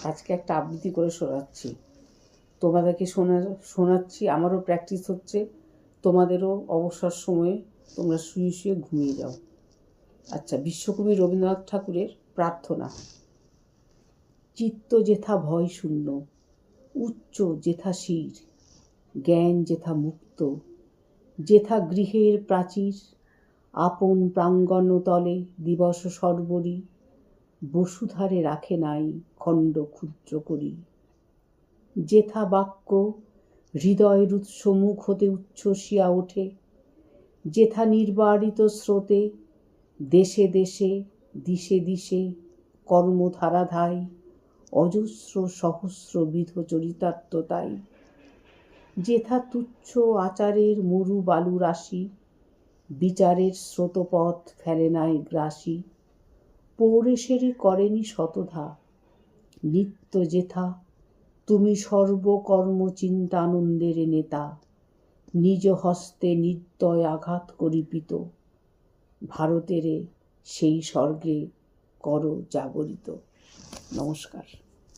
আজকে একটা আবৃত্তি করে শোনাচ্ছি, তোমাদেরকে শোনাচ্ছি। আমারও প্র্যাকটিস হচ্ছে, তোমাদেরও অবসর সময়ে তোমরা শুয়ে শুয়ে ঘুমিয়ে যাও। আচ্ছা, বিশ্বকবি রবীন্দ্রনাথ ঠাকুরের প্রার্থনা। চিত্ত যেথা ভয় শূন্য, উচ্চ যেথা শির, জ্ঞান যেথা মুক্ত, যেথা গৃহের প্রাচীর, আপন প্রাঙ্গণ তলে দিবস সর্বরি, বসুধারে রাখে নাই খণ্ড ক্ষুদ্র করি। যেথা বাক্য হৃদয়ের উৎস মুখ হতে উচ্ছ্বসিয়া ওঠে, যেথা নির্বারিত স্রোতে দেশে দেশে দিশে দিশে কর্মধারাধায় অজস্র সহস্রবিধ চরিতার্থতাই। যেথা তুচ্ছ আচারের মরু বালু রাশি, বিচারের স্রোতপথ ফেলে নাই গ্রাসী, পৌরেশেরই করেনি শতধা। নিত্য যেথা তুমি সর্বকর্ম চিন্তানন্দের নেতা, নিজ হস্তে নির্দয় আঘাত করিপিত, ভারতেরে সেই স্বর্গে করো জাগরিত। নমস্কার।